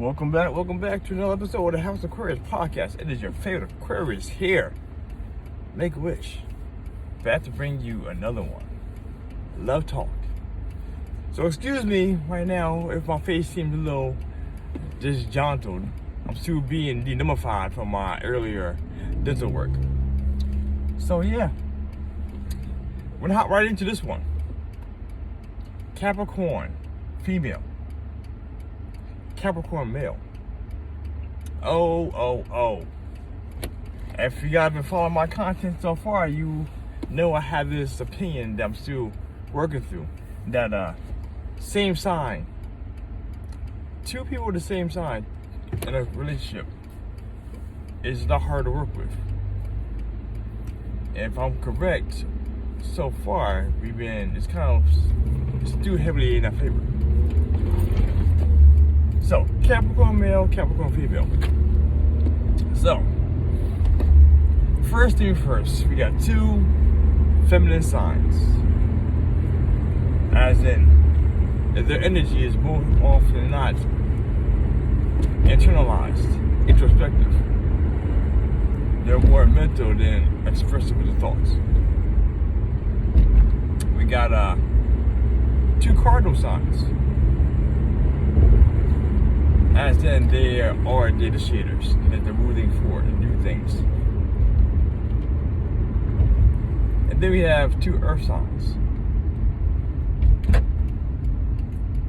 Welcome back to another episode of the House Aquarius podcast. It is your favorite Aquarius here. Make a wish. Back to bring you another one. Love talk. So excuse me right now if my face seems a little disjuntled. I'm still being denumified from my earlier dental work. So yeah, we're gonna hop right into this one. Capricorn female. Capricorn male. Oh. If you guys have been following my content so far, you know I have this opinion that I'm still working through. That same sign. Two people with the same sign in a relationship is not hard to work with. And if I'm correct, so far it's still heavily in our favor. So, Capricorn male, Capricorn female. So, first thing first, we got two feminine signs. As in, their energy is more often than not internalized, introspective. They're more mental than expressive with their thoughts. We got two cardinal signs. As in, they are the initiators, that they're moving forward and do things. And then we have two earth signs.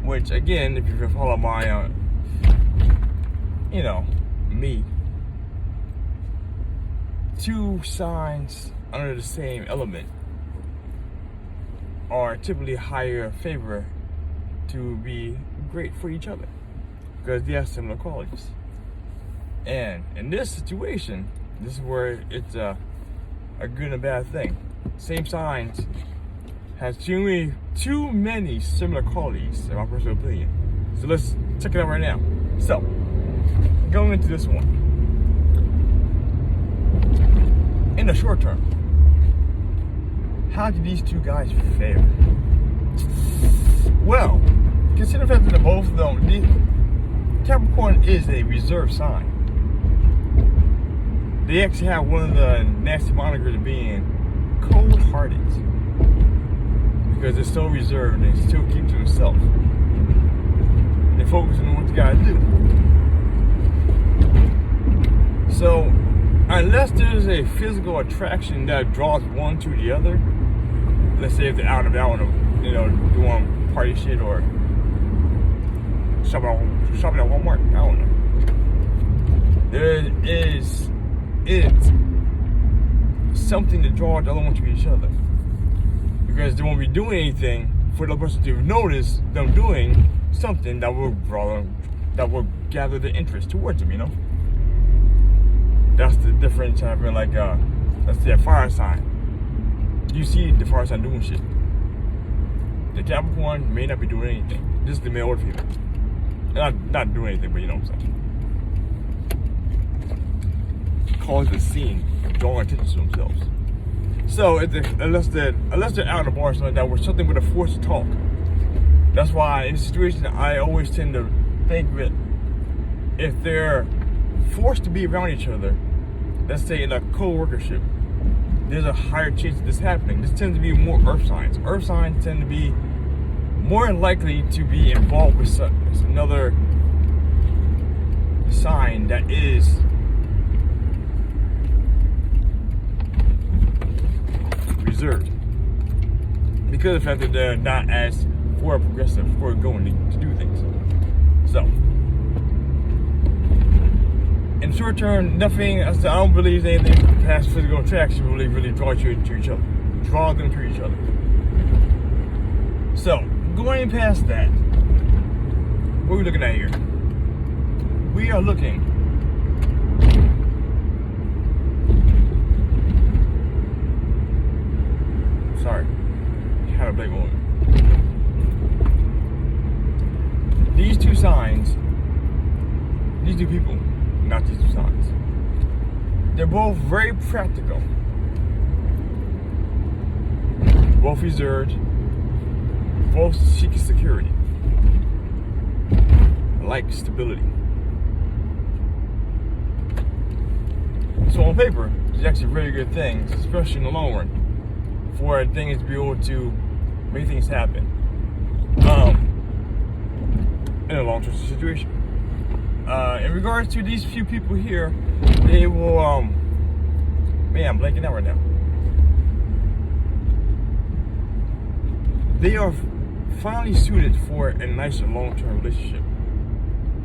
Which, again, if you follow my, me, two signs under the same element are typically higher favor to be great for each other, because they have similar qualities. And in this situation, this is where it's a good and a bad thing. Same signs has too many similar qualities, in my personal opinion. So let's check it out right now. So, going into this one. In the short term, how do these two guys fare? Well, consider the fact that both of them, Capricorn is a reserved sign. They actually have one of the nasty monikers of being cold-hearted, because they're so reserved and they still keep to themselves. They focus on what they gotta do. So, unless there's a physical attraction that draws one to the other, let's say if they're out and about, doing party shit or shopping at Walmart, I don't know. There is something to draw the other one to each other, because they won't be doing anything for the person to notice them doing something that will draw them, that will gather the interest towards them. That's the difference having let's say a fire sign. You see the fire sign doing shit. The Capricorn may not be doing anything. This is the male or female. Not doing anything, but you know what I'm saying. Cause the scene, drawing attention to themselves. So unless they're out in the bar or something like that, or something with a force to talk. That's why in this situation I always tend to think that if they're forced to be around each other, let's say in a co-workership, there's a higher chance of this happening. This tends to be more earth signs. Earth signs tend to be more likely to be involved with another sign that is reserved, because of the fact that they're not as progressive, going to do things. So, in the short term, nothing. I don't believe anything past physical attraction really draws you to each other, draw them to each other. So, going past that, what are we looking at here? We are looking had a big one. These two signs, these two people, not these two signs, they're both very practical, both reserved, both seeking security, like stability. So on paper, it's actually very good things, especially in the long run, for things to be able to make things happen. In a long-term situation. In regards to these few people here, they will, man, I'm blanking out right now. They are finally suited for a nice long-term relationship.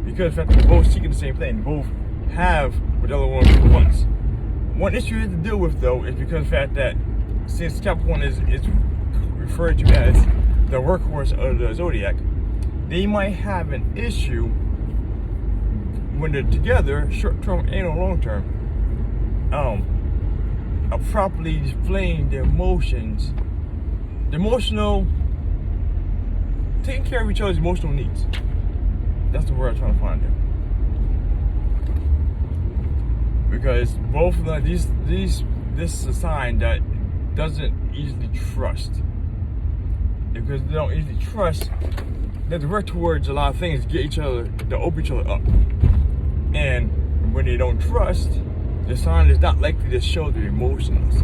Because in fact, they're both seeking the same thing. They both have what the other one wants. One issue you have to deal with, though, is because of the fact that since Capricorn is referred to as the workhorse of the zodiac, they might have an issue when they're together, short-term and long-term, of properly displaying their emotions, taking care of each other's emotional needs. That's the word I'm trying to find there. Because both of them, this is a sign that doesn't easily trust. Because they don't easily trust, they work towards a lot of things to get each other, to open each other up. And when they don't trust, the sign is not likely to show their emotions.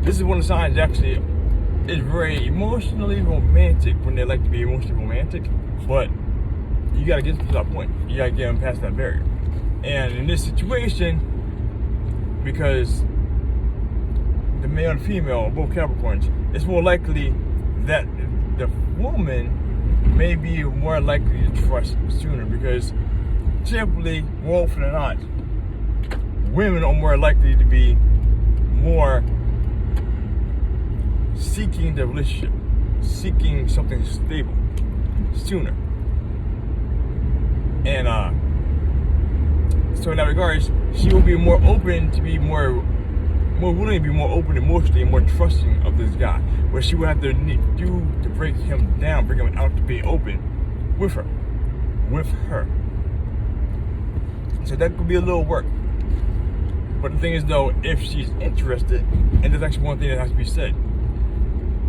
This is one of the signs that actually is very emotionally romantic when they like to be emotionally romantic, but you gotta get to that point. You gotta get them past that barrier. And in this situation, because the male and female, both Capricorns, it's more likely that the woman may be more likely to trust sooner, because typically, more often than not, women are more likely to be more seeking the relationship, seeking something stable sooner. And so in that regards, she will be more open to be more willing to be more open emotionally and more trusting of this guy. What she would have to do to break him down, bring him out to be open with her. So that could be a little work. But the thing is, though, if she's interested, and there's actually one thing that has to be said.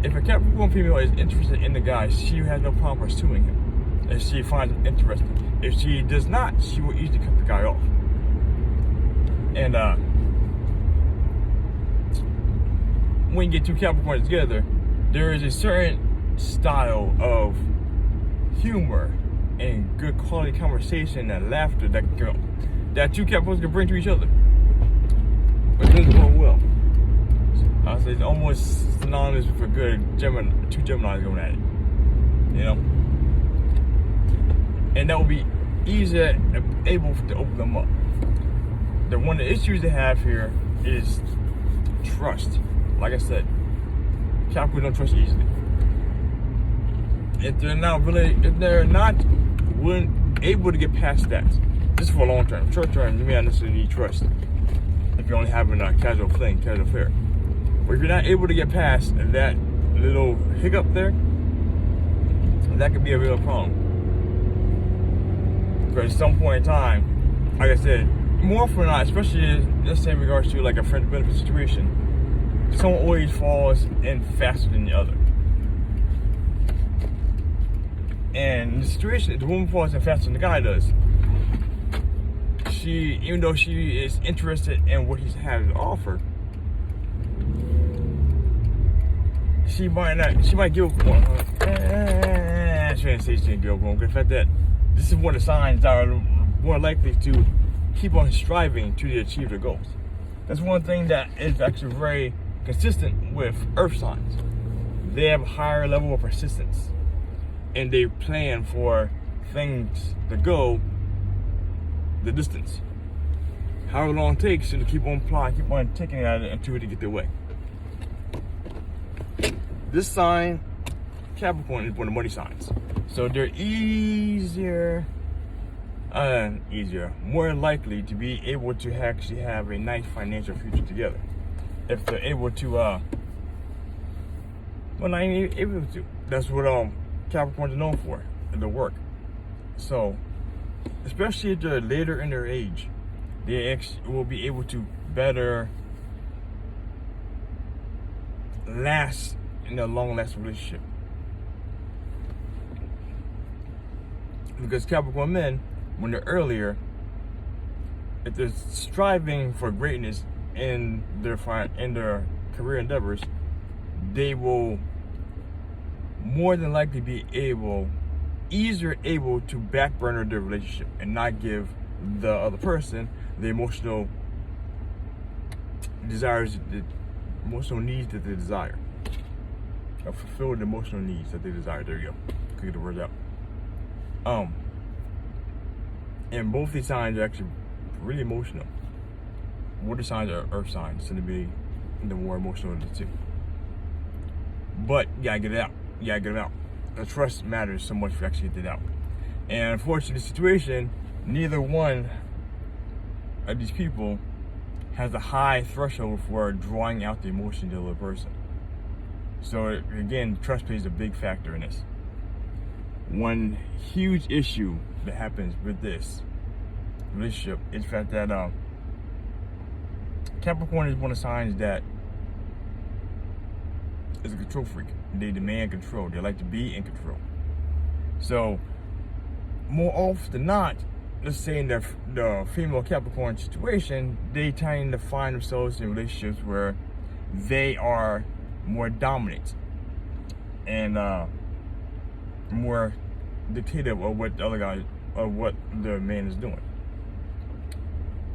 If a Capricorn female is interested in the guy, she has no problem pursuing him. If she finds him interesting. If she does not, she will easily cut the guy off. And when you get two Capricorns together, there is a certain style of humor and good quality conversation and laughter that two Capricorns can bring to each other. But it doesn't go well. I say it's almost synonymous with a good two Geminis going at it. You know? And that will be easier able to open them up. One of the issues they have here is trust. Like I said, Capricorn don't trust easily. If they're not able to get past that, this is for long term. Short term, you may not necessarily need trust. If you're only having a casual affair. But if you're not able to get past that little hiccup there, that could be a real problem. Because at some point in time, like I said, more often than not, especially let's say in regards to like a friend benefit situation, someone always falls in faster than the other. And in the situation, if the woman falls in faster than the guy does, even though she is interested in what he has to offer, she might give up on her. She didn't say she didn't give up on her. The fact that this is one of the signs that are more likely to keep on striving to achieve their goals. That's one thing that is actually very consistent with earth signs. They have a higher level of persistence, and they plan for things to go the distance. However long it takes to keep on taking at it until they get their way. This sign, Capricorn, is one of the money signs. So they're more likely to be able to actually have a nice financial future together. If they're able to, not even able to. That's what Capricorns are known for, the work. So, especially if they're later in their age, they will be able to better last in a long-lasting relationship. Because Capricorn men, when they're earlier, if they're striving for greatness in their career endeavors, they will more than likely be easier able to backburner their relationship and not give the other person the emotional desires, the emotional needs that they desire, or fulfill the emotional needs that they desire. There you go. Could get the words out. And both these signs are actually really emotional. Water signs are earth signs, tend to be the more emotional of the two. But you gotta get it out. You gotta get it out. The trust matters so much for actually get it out. And unfortunately, the situation, neither one of these people has a high threshold for drawing out the emotion of the other person. So again, trust plays a big factor in this. One huge issue that happens with this relationship is the fact that Capricorn is one of the signs that is a control freak. They demand control. They like to be in control. So more often than not, let's say in the female Capricorn situation, they tend to find themselves in relationships where they are more dominant and more dictative of what the other guy, of what the man is doing.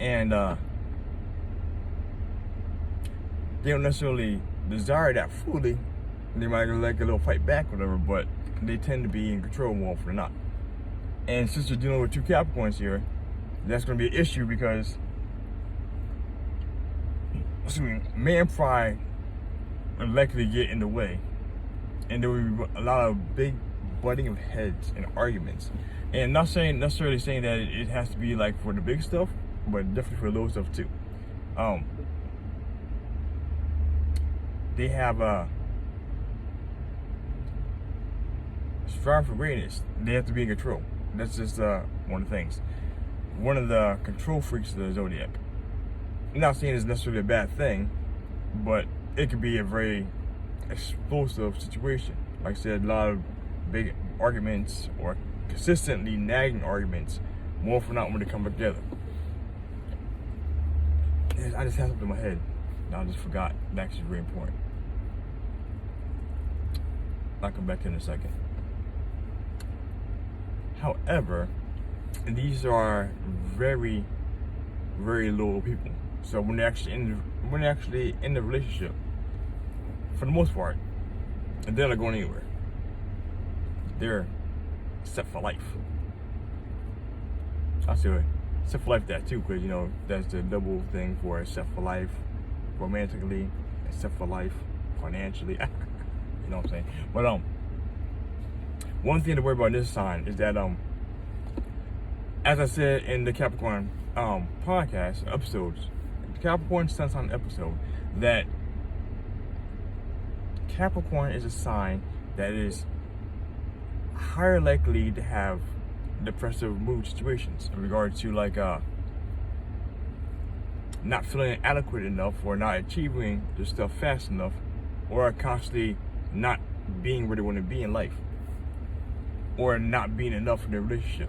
And they don't necessarily desire that fully. They might like a little fight back, whatever, but they tend to be in control more often than not. And since you're dealing with two Capricorns here, that's going to be an issue because, man pride will likely get in the way, and there will be a lot of big butting of heads and arguments. And not necessarily saying that it has to be like for the big stuff, but definitely for the little stuff too. They have strive for greatness. They have to be in control. That's just one of the things. One of the control freaks of the zodiac. I'm not saying it's necessarily a bad thing, but it could be a very explosive situation. Like I said, a lot of big arguments or consistently nagging arguments, more often not when they come together. I just had something in my head, and I just forgot. That's actually very important. I'll come back in a second. However, these are very, very loyal people. So when they're actually in the relationship, for the most part, they're not going anywhere. They're set for life. I say set for life that too, because you know that's the double thing for set for life, romantically, and set for life financially. You know what I'm saying? But one thing to worry about in this sign is that as I said in the Capricorn podcast episodes, the Capricorn Sun sign episode, that Capricorn is a sign that is higher likely to have depressive mood situations in regards to like not feeling adequate enough, or not achieving their stuff fast enough, or constantly not being where they want to be in life, or not being enough in their relationship.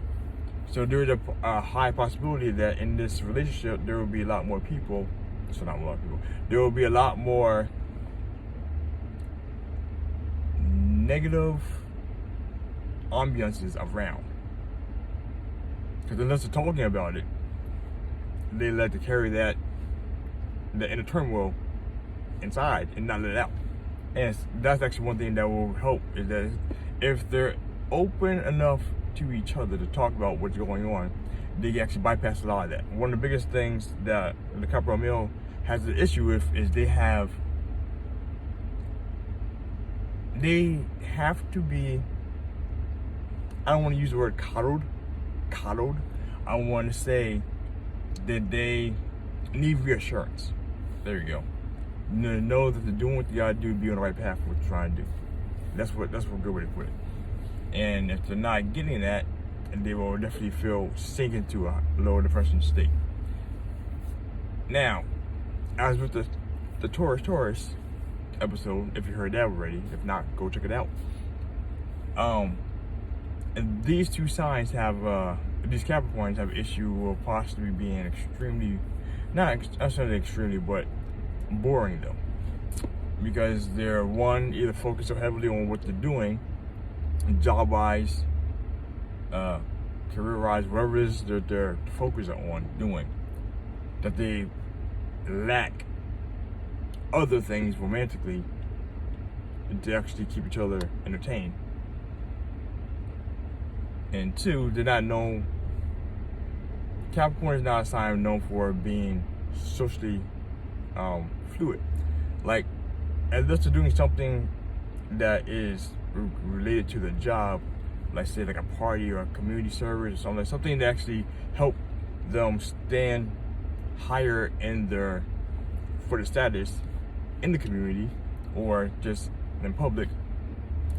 So there is a high possibility that in this relationship there will be a lot more people. So not a lot of people. There will be a lot more negative ambiances around. Because unless they're talking about it, they like to carry the inner turmoil inside and not let it out. And that's actually one thing that will help, is that if they're open enough to each other to talk about what's going on, they can actually bypass a lot of that. One of the biggest things that the Capricorn male has an issue with is they have to be, I don't want to use the word coddled. I want to say that they need reassurance. There you go. Know that they're doing what they gotta do to be on the right path for what they're trying to do. That's what good way to put it. And if they're not getting that, they will definitely feel sink into a lower depression state. Now, as with the Taurus episode, if you heard that already, if not, go check it out. And these two signs have these Capricorns have an issue of possibly being extremely, not necessarily extremely, but boring though. Because they're either focused so heavily on what they're doing, job-wise, career-wise, whatever it is that they're focused on doing, that they lack other things romantically to actually keep each other entertained. And two, they're not known. Capricorn is not a sign known for being socially fluid. Like, unless they're doing something that is related to the job, like say like a party or a community service or something, something that actually help them stand higher for the status in the community or just in public.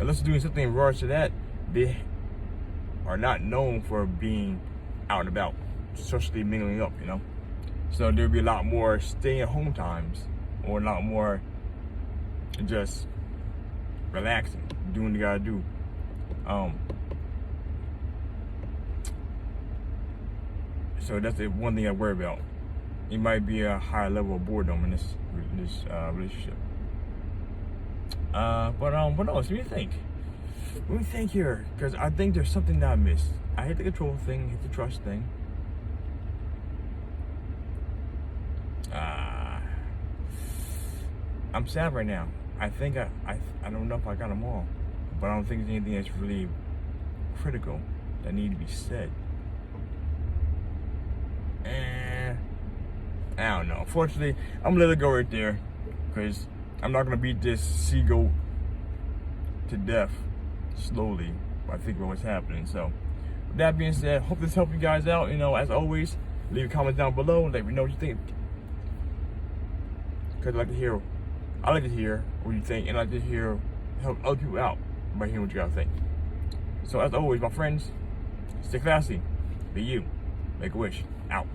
Unless they're doing something in regards to that, they are not known for being out and about, socially mingling up, you know? So there'll be a lot more stay-at-home times, or a lot more just relaxing, doing what you gotta do. So that's the one thing I worry about. It might be a higher level of boredom in this relationship. But no, so what do you think? What do you think here? Because I think there's something that I missed. I hit the control thing, hit the trust thing. I'm sad right now. I think I don't know if I got them all, but I don't think there's anything that's really critical that need to be said. I don't know. Unfortunately, I'm gonna let it go right there, because I'm not gonna beat this seagull to death slowly. I think about what's happening. So, with that being said, hope this helped you guys out. You know, as always, leave comments down below. Let me know what you think, because I like to hear what you think, and I like to help other people out by hearing what you guys think. So, as always, my friends, stay classy, be you, make a wish, out.